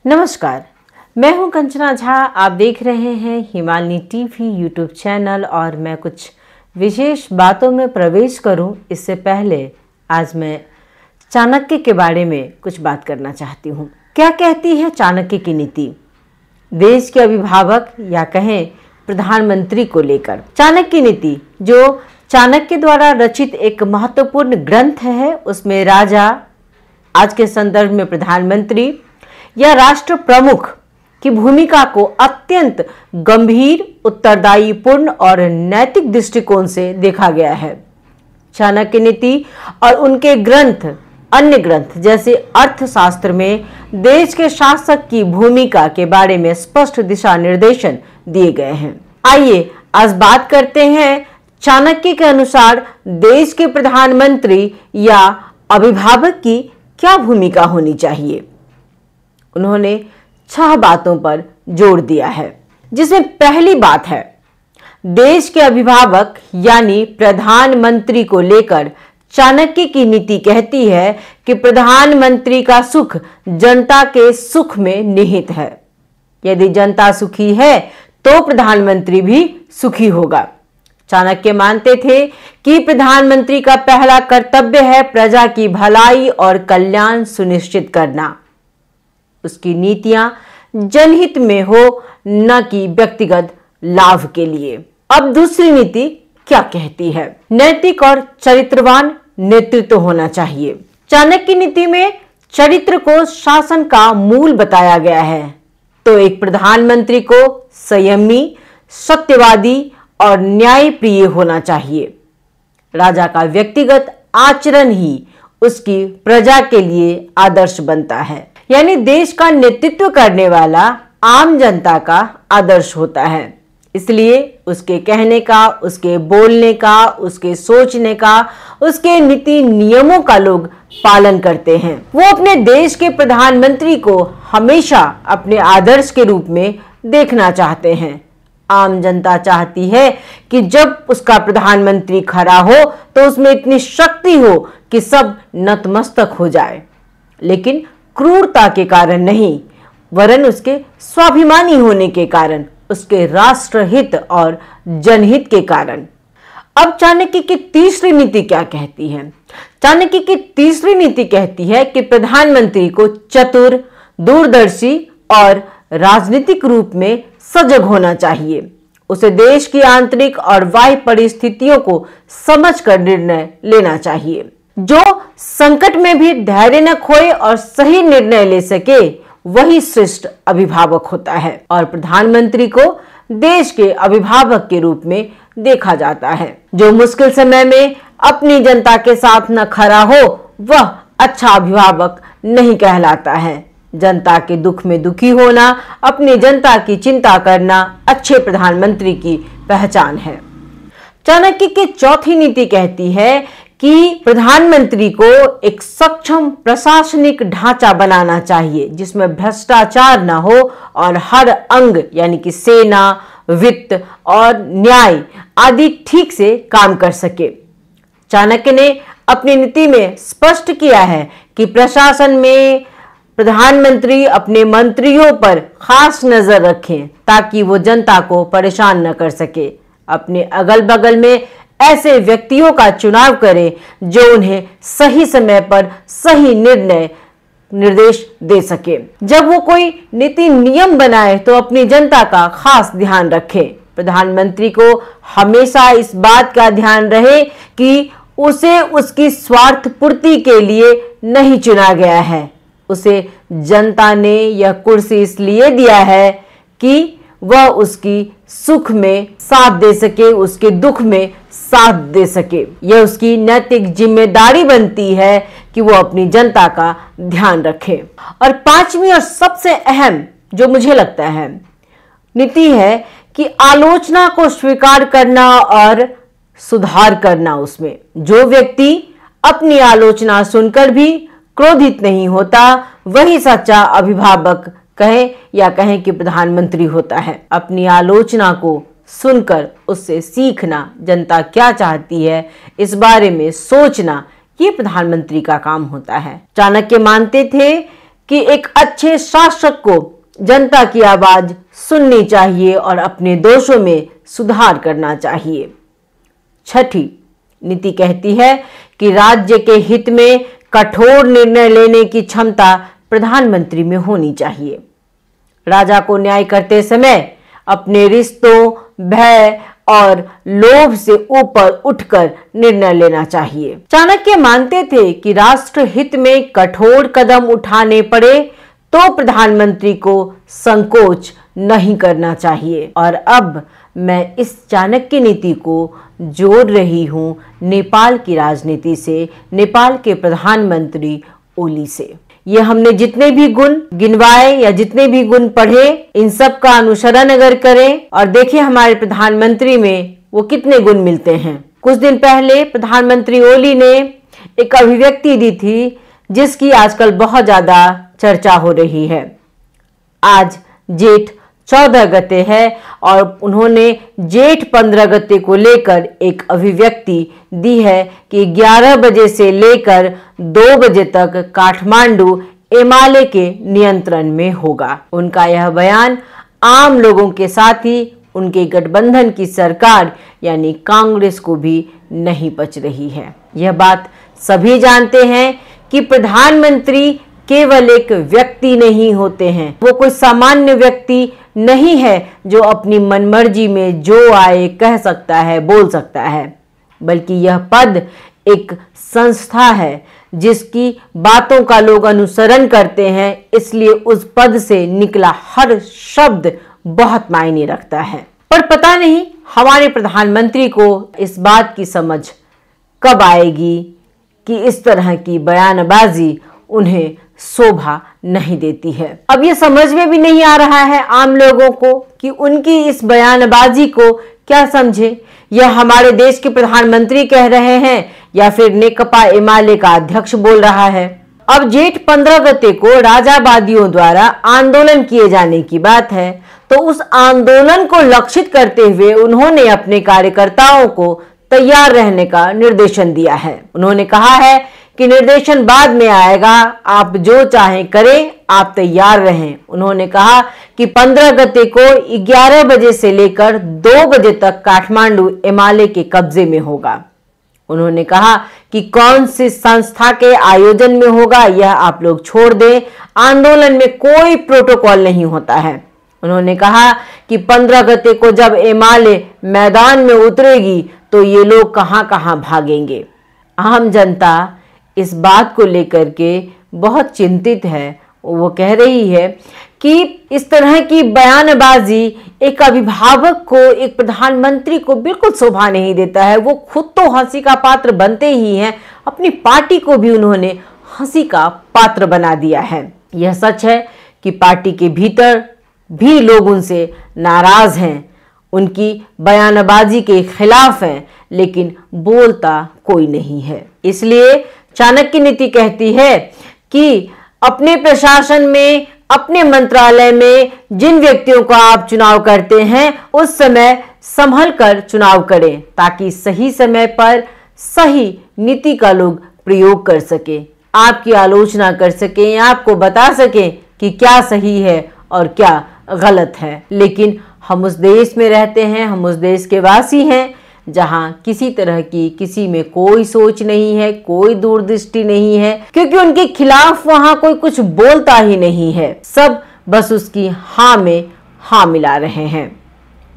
नमस्कार, मैं हूं कंचना झा। आप देख रहे हैं हिमालनी टीवी यूट्यूब चैनल और मैं कुछ विशेष बातों में प्रवेश करूं इससे पहले आज मैं चाणक्य के बारे में कुछ बात करना चाहती हूं। क्या कहती है चाणक्य की नीति देश के अभिभावक या कहें प्रधानमंत्री को लेकर? चाणक्य नीति जो चाणक्य द्वारा रचित एक महत्वपूर्ण ग्रंथ है, उसमें राजा, आज के संदर्भ में प्रधानमंत्री या राष्ट्र प्रमुख की भूमिका को अत्यंत गंभीर, उत्तरदायीपूर्ण और नैतिक दृष्टिकोण से देखा गया है। चाणक्य नीति और उनके ग्रंथ, अन्य ग्रंथ जैसे अर्थशास्त्र में देश के शासक की भूमिका के बारे में स्पष्ट दिशा निर्देशन दिए गए हैं। आइए आज बात करते हैं चाणक्य के अनुसार देश के प्रधानमंत्री या अभिभावक की क्या भूमिका होनी चाहिए। उन्होंने 6 बातों पर जोर दिया है, जिसमें पहली बात है देश के अभिभावक यानी प्रधानमंत्री को लेकर चाणक्य की नीति कहती है कि प्रधानमंत्री का सुख जनता के सुख में निहित है। यदि जनता सुखी है तो प्रधानमंत्री भी सुखी होगा। चाणक्य मानते थे कि प्रधानमंत्री का पहला कर्तव्य है प्रजा की भलाई और कल्याण सुनिश्चित करना। उसकी नीतियां जनहित में हो, न कि व्यक्तिगत लाभ के लिए। अब दूसरी नीति क्या कहती है? नैतिक और चरित्रवान नेतृत्व होना चाहिए। चाणक्य नीति में चरित्र को शासन का मूल बताया गया है, तो एक प्रधानमंत्री को संयमी, सत्यवादी और न्यायप्रिय होना चाहिए। राजा का व्यक्तिगत आचरण ही उसकी प्रजा के लिए आदर्श बनता है, यानी देश का नेतृत्व करने वाला आम जनता का आदर्श होता है। इसलिए उसके कहने का, उसके बोलने का, उसके सोचने का, उसके नीति नियमों का लोग पालन करते हैं। वो अपने देश के प्रधानमंत्री को हमेशा अपने आदर्श के रूप में देखना चाहते हैं। आम जनता चाहती है कि जब उसका प्रधानमंत्री खड़ा हो तो उसमें इतनी शक्ति हो कि सब नतमस्तक हो जाए, लेकिन क्रूरता के कारण नहीं, वरन उसके स्वाभिमानी होने के कारण, उसके राष्ट्रहित और जनहित के कारण। अब चाणक्य की तीसरी नीति क्या कहती है? चाणक्य की तीसरी नीति कहती है कि प्रधानमंत्री को चतुर, दूरदर्शी और राजनीतिक रूप में सजग होना चाहिए। उसे देश की आंतरिक और बाह्य परिस्थितियों को समझकर निर्णय लेना चाहिए। जो संकट में भी धैर्य न खोए और सही निर्णय ले सके, वही श्रेष्ठ अभिभावक होता है। और प्रधानमंत्री को देश के अभिभावक के रूप में देखा जाता है। जो मुश्किल समय में अपनी जनता के साथ न खड़ा हो, वह अच्छा अभिभावक नहीं कहलाता है। जनता के दुख में दुखी होना, अपनी जनता की चिंता करना अच्छे प्रधानमंत्री की पहचान है। चाणक्य की चौथी नीति कहती है कि प्रधानमंत्री को एक सक्षम प्रशासनिक ढांचा बनाना चाहिए, जिसमें भ्रष्टाचार न हो और हर अंग यानी कि सेना, वित्त और न्याय आदि ठीक से काम कर सके। चाणक्य ने अपनी नीति में स्पष्ट किया है कि प्रशासन में प्रधानमंत्री अपने मंत्रियों पर खास नजर रखें ताकि वो जनता को परेशान न कर सके। अपने अगल बगल में ऐसे व्यक्तियों का चुनाव करें जो उन्हें सही समय पर सही निर्देश दे सके। जब वो कोई नीति नियम बनाए तो अपनी जनता का खास ध्यान रखें। प्रधानमंत्री को हमेशा इस बात का ध्यान रहे कि उसे उसकी स्वार्थ पूर्ति के लिए नहीं चुना गया है। उसे जनता ने यह कुर्सी इसलिए दिया है कि वह उसकी सुख में साथ दे सके, उसके दुख में साथ दे सके। यह उसकी नैतिक जिम्मेदारी बनती है कि वो अपनी जनता का ध्यान रखे। और पांचवी और सबसे अहम जो मुझे लगता है नीति है कि आलोचना को स्वीकार करना और सुधार करना। उसमें जो व्यक्ति अपनी आलोचना सुनकर भी क्रोधित नहीं होता, वही सच्चा अभिभावक कहें या कहें कि प्रधानमंत्री होता है। अपनी आलोचना को सुनकर उससे सीखना, जनता क्या चाहती है इस बारे में सोचना, ये प्रधानमंत्री का काम होता है। चाणक्य मानते थे कि एक अच्छे शासक को जनता की आवाज सुननी चाहिए और अपने दोषों में सुधार करना चाहिए। छठी नीति कहती है कि राज्य के हित में कठोर निर्णय लेने की क्षमता प्रधानमंत्री में होनी चाहिए। राजा को न्याय करते समय अपने रिश्तों, भय और लोभ से ऊपर उठकर निर्णय लेना चाहिए। चाणक्य मानते थे कि राष्ट्र हित में कठोर कदम उठाने पड़े तो प्रधानमंत्री को संकोच नहीं करना चाहिए। और अब मैं इस चाणक्य नीति को जोड़ रही हूं नेपाल की राजनीति से, नेपाल के प्रधानमंत्री ओली से। ये हमने जितने भी गुण गिनवाए या जितने भी गुण पढ़े, इन सब का अनुसरण अगर करें और देखें हमारे प्रधानमंत्री में वो कितने गुण मिलते हैं। कुछ दिन पहले प्रधानमंत्री ओली ने एक अभिव्यक्ति दी थी जिसकी आजकल बहुत ज्यादा चर्चा हो रही है। आज जेठ 14 गते है और उन्होंने जेठ 15 गते को लेकर एक अभिव्यक्ति दी है कि 11 बजे से लेकर 2 बजे तक काठमांडू एमएलए के नियंत्रण में होगा। उनका यह बयान आम लोगों के साथ ही उनके गठबंधन की सरकार यानी कांग्रेस को भी नहीं पच रही है। यह बात सभी जानते हैं कि प्रधानमंत्री केवल एक व्यक्ति नहीं होते हैं, वो कोई सामान्य व्यक्ति नहीं है जो अपनी मनमर्जी में जो आए कह सकता है, बोल सकता है, बल्कि यह पद एक संस्था है जिसकी बातों का लोग अनुसरण करते हैं। इसलिए उस पद से निकला हर शब्द बहुत मायने रखता है। पर पता नहीं हमारे प्रधानमंत्री को इस बात की समझ कब आएगी कि इस तरह की बयानबाजी उन्हें शोभा नहीं देती है। अब ये समझ में भी नहीं आ रहा है आम लोगों को कि उनकी इस बयानबाजी को क्या समझे। यह हमारे देश के प्रधानमंत्री कह रहे हैं या फिर नेकपा एमएलए का अध्यक्ष बोल रहा है। अब जेठ 15 गते को राजावादियों द्वारा आंदोलन किए जाने की बात है, तो उस आंदोलन को लक्षित करते हुए उन्होंने अपने कार्यकर्ताओं को तैयार रहने का निर्देशन दिया है। उन्होंने कहा है कि निर्देशन बाद में आएगा, आप जो चाहें करें, आप तैयार रहें। उन्होंने कहा कि 15 गते को 11 बजे से लेकर 2 बजे तक काठमांडू एमएलए के कब्जे में होगा। उन्होंने कहा कि कौन सी संस्था के आयोजन में होगा यह आप लोग छोड़ दें, आंदोलन में कोई प्रोटोकॉल नहीं होता है। उन्होंने कहा कि 15 गते को जब एमएलए मैदान में उतरेगी तो ये लोग कहां कहां भागेंगे। आम जनता इस बात को लेकर के बहुत चिंतित है। वो कह रही है कि इस तरह की बयानबाजी एक अभिभावक को, एक प्रधानमंत्री को बिल्कुल शोभा नहीं देता है। वो खुद तो हंसी का पात्र बनते ही हैं, अपनी पार्टी को भी उन्होंने हंसी का पात्र बना दिया है। यह सच है कि पार्टी के भीतर भी लोग उनसे नाराज हैं, उनकी बयानबाजी के खिलाफ हैं, लेकिन बोलता कोई नहीं है। इसलिए चाणक्य नीति कहती है कि अपने प्रशासन में, अपने मंत्रालय में जिन व्यक्तियों का आप चुनाव करते हैं उस समय संभल कर चुनाव करें, ताकि सही समय पर सही नीति का लोग प्रयोग कर सके, आपकी आलोचना कर सकें, आपको बता सकें कि क्या सही है और क्या गलत है। लेकिन हम उस देश में रहते हैं, हम उस देश के वासी हैं जहां किसी तरह की किसी में कोई सोच नहीं है, कोई दूरदृष्टि नहीं है, क्योंकि उनके खिलाफ वहां कोई कुछ बोलता ही नहीं है। सब बस उसकी हाँ में हाँ मिला रहे हैं।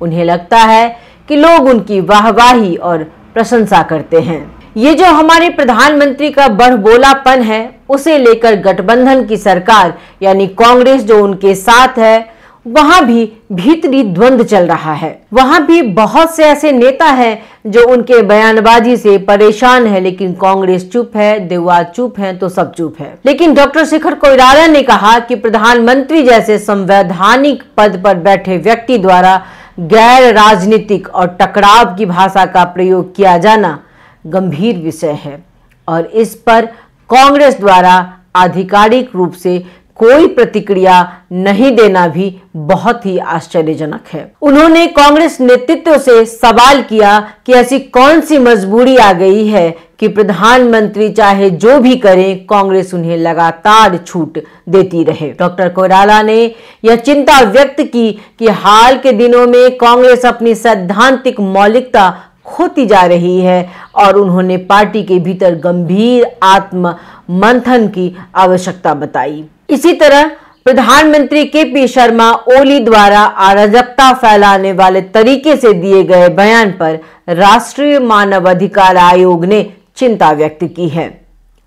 उन्हें लगता है कि लोग उनकी वाहवाही और प्रशंसा करते हैं। ये जो हमारे प्रधानमंत्री का बड़बोलापन है, उसे लेकर गठबंधन की सरकार यानी कांग्रेस जो उनके साथ है, वहां भी भीतरी द्वंद्व चल रहा है। वहां भी बहुत से ऐसे नेता हैं जो उनके बयानबाजी से परेशान है, लेकिन कांग्रेस चुप है, देववाद चुप है, तो सब चुप है। लेकिन डॉक्टर शेखर कोइराला ने कहा कि प्रधानमंत्री जैसे संवैधानिक पद पर बैठे व्यक्ति द्वारा गैर राजनीतिक और टकराव की भाषा का प्रयोग किया जाना गंभीर विषय है और इस पर कांग्रेस द्वारा आधिकारिक रूप से कोई प्रतिक्रिया नहीं देना भी बहुत ही आश्चर्यजनक है। उन्होंने कांग्रेस नेतृत्व से सवाल किया कि ऐसी कौन सी मजबूरी आ गई है कि प्रधानमंत्री चाहे जो भी करें, कांग्रेस उन्हें लगातार छूट देती रहे। डॉक्टर कोइराला ने यह चिंता व्यक्त की कि हाल के दिनों में कांग्रेस अपनी सैद्धांतिक मौलिकता खोती जा रही है और उन्होंने पार्टी के भीतर गंभीर आत्म मंथन की आवश्यकता बताई। इसी तरह प्रधानमंत्री केपी शर्मा ओली द्वारा अराजकता फैलाने वाले तरीके से दिए गए बयान पर राष्ट्रीय मानवाधिकार आयोग ने चिंता व्यक्त की है।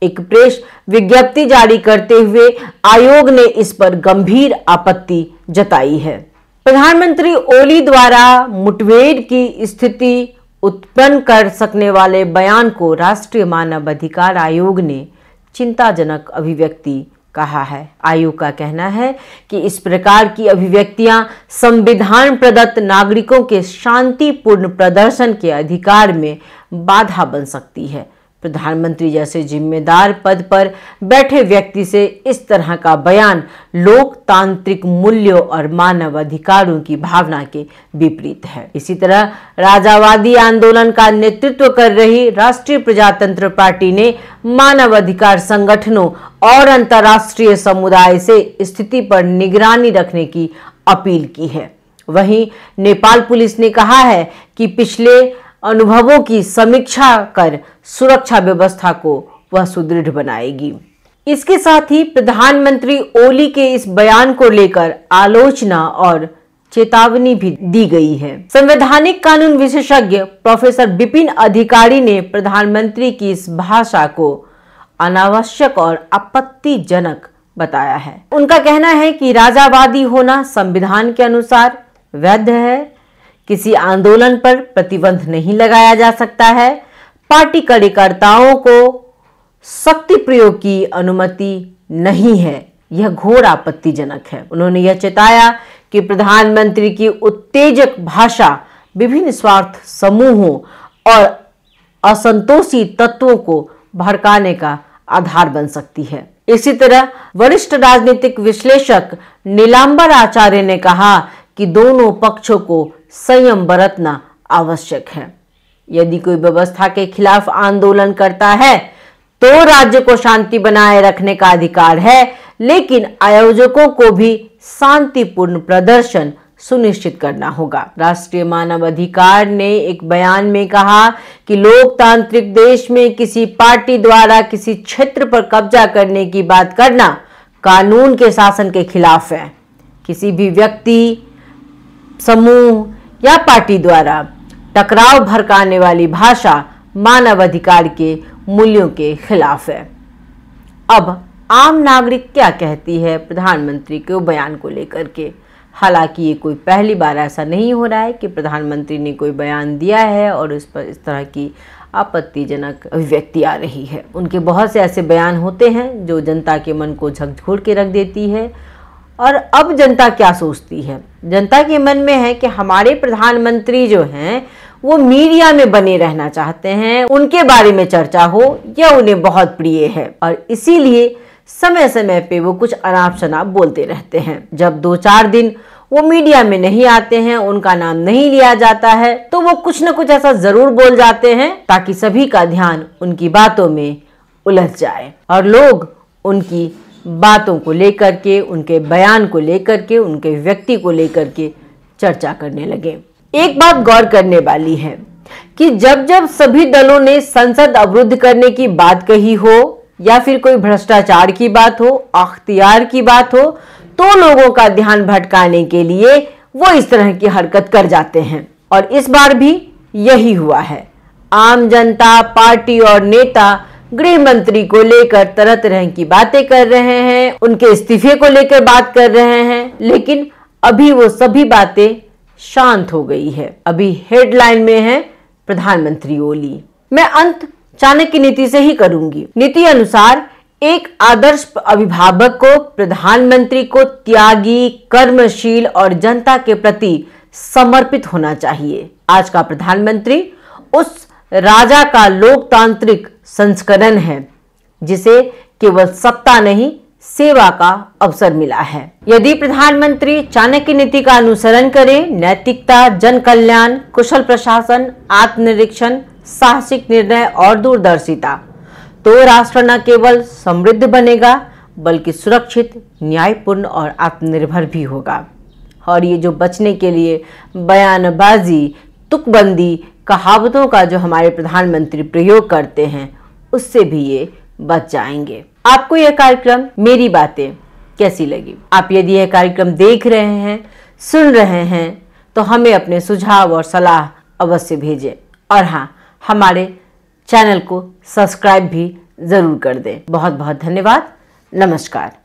एक प्रेस विज्ञप्ति जारी करते हुए आयोग ने इस पर गंभीर आपत्ति जताई है। प्रधानमंत्री ओली द्वारा मुठभेड़ की स्थिति उत्पन्न कर सकने वाले बयान को राष्ट्रीय मानवाधिकार आयोग ने चिंताजनक अभिव्यक्ति कहा है। आयोग का कहना है कि इस प्रकार की अभिव्यक्तियां संविधान प्रदत्त नागरिकों के शांतिपूर्ण प्रदर्शन के अधिकार में बाधा बन सकती है। प्रधानमंत्री जैसे जिम्मेदार पद पर बैठे व्यक्ति से इस तरह का बयान लोकतांत्रिक मूल्यों और मानवाधिकारों की भावना के विपरीत है। इसी तरह राजावादी आंदोलन का नेतृत्व कर रही राष्ट्रीय प्रजातंत्र पार्टी ने मानवाधिकार संगठनों और अंतर्राष्ट्रीय समुदाय से स्थिति पर निगरानी रखने की अपील की है। वहीं नेपाल पुलिस ने कहा है कि पिछले अनुभवों की समीक्षा कर सुरक्षा व्यवस्था को वह सुदृढ़ बनाएगी। इसके साथ ही प्रधानमंत्री ओली के इस बयान को लेकर आलोचना और चेतावनी भी दी गई है। संवैधानिक कानून विशेषज्ञ प्रोफेसर विपिन अधिकारी ने प्रधानमंत्री की इस भाषा को अनावश्यक और आपत्तिजनक बताया है। उनका कहना है कि राजावादी होना संविधान के अनुसार वैध है, किसी आंदोलन पर प्रतिबंध नहीं लगाया जा सकता है, पार्टी कार्यकर्ताओं को शक्ति प्रयोग की अनुमति नहीं है। यह घोर आपत्तिजनक है। उन्होंने यह चेताया कि प्रधानमंत्री की उत्तेजक भाषा विभिन्न स्वार्थ समूहों और असंतोषी तत्वों को भड़काने का आधार बन सकती है। इसी तरह वरिष्ठ राजनीतिक विश्लेषक नीलांबर आचार्य ने कहा कि दोनों पक्षों को संयम बरतना आवश्यक है। यदि कोई व्यवस्था के खिलाफ आंदोलन करता है तो राज्य को शांति बनाए रखने का अधिकार है, लेकिन आयोजकों को भी शांतिपूर्ण प्रदर्शन सुनिश्चित करना होगा। राष्ट्रीय मानवाधिकार ने एक बयान में कहा कि लोकतांत्रिक देश में किसी पार्टी द्वारा किसी क्षेत्र पर कब्जा करने की बात करना कानून के शासन के खिलाफ है। किसी भी व्यक्ति, समूह या पार्टी द्वारा टकराव भड़काने वाली भाषा मानवाधिकार के मूल्यों के खिलाफ है। अब आम नागरिक क्या कहती है प्रधानमंत्री के बयान को लेकर के? हालांकि ये कोई पहली बार ऐसा नहीं हो रहा है कि प्रधानमंत्री ने कोई बयान दिया है और उस पर इस तरह की आपत्तिजनक अभिव्यक्ति आ रही है। उनके बहुत से ऐसे बयान होते हैं जो जनता के मन को झकझोर के रख देती है। और अब जनता क्या सोचती है? जनता के मन में है कि हमारे प्रधानमंत्री जो हैं वो मीडिया में बने रहना चाहते हैं, उनके बारे में चर्चा हो यह उन्हें बहुत प्रिय है और इसीलिए समय समय पे वो कुछ अनाप शनाप बोलते रहते हैं। जब 2-4 दिन वो मीडिया में नहीं आते हैं, उनका नाम नहीं लिया जाता है, तो वो कुछ न कुछ ऐसा जरूर बोल जाते हैं ताकि सभी का ध्यान उनकी बातों में उलझ जाए और लोग उनकी बातों को लेकर के, उनके बयान को लेकर के, उनके व्यक्ति को लेकर के चर्चा करने लगे। एक बात गौर करने वाली है कि जब जब सभी दलों ने संसद अवरुद्ध करने की बात कही हो या फिर कोई भ्रष्टाचार की बात हो, अख्तियार की बात हो, तो लोगों का ध्यान भटकाने के लिए वो इस तरह की हरकत कर जाते हैं और इस बार भी यही हुआ है। आम जनता, पार्टी और नेता गृह मंत्री को लेकर तरह तरह की बातें कर रहे हैं, उनके इस्तीफे को लेकर बात कर रहे हैं, लेकिन अभी वो सभी बातें शांत हो गई है। अभी हेडलाइन में है प्रधानमंत्री ओली। मैं अंत चाणक्य नीति से ही करूंगी। नीति अनुसार एक आदर्श अभिभावक को प्रधानमंत्री को त्यागी, कर्मशील और जनता के प्रति समर्पित होना चाहिए। आज का प्रधानमंत्री उस राजा का लोकतांत्रिक संस्करण है जिसे केवल सत्ता नहीं सेवा का अवसर मिला है। यदि प्रधानमंत्री चाणक्य नीति का अनुसरण करें, नैतिकता, जन कल्याण, कुशल प्रशासन, आत्मनिरीक्षण, साहसिक निर्णय और दूरदर्शिता, तो राष्ट्र न केवल समृद्ध बनेगा बल्कि सुरक्षित, न्यायपूर्ण और आत्मनिर्भर भी होगा। और ये जो बचने के लिए बयानबाजी, तुकबंदी, कहावतों का जो हमारे प्रधानमंत्री प्रयोग करते हैं, उससे भी ये बच जाएंगे। आपको यह कार्यक्रम मेरी बातें कैसी लगी? आप यदि यह कार्यक्रम देख रहे हैं, सुन रहे हैं, तो हमें अपने सुझाव और सलाह अवश्य भेजें। और हाँ, हमारे चैनल को सब्सक्राइब भी जरूर कर दें। बहुत बहुत धन्यवाद। नमस्कार।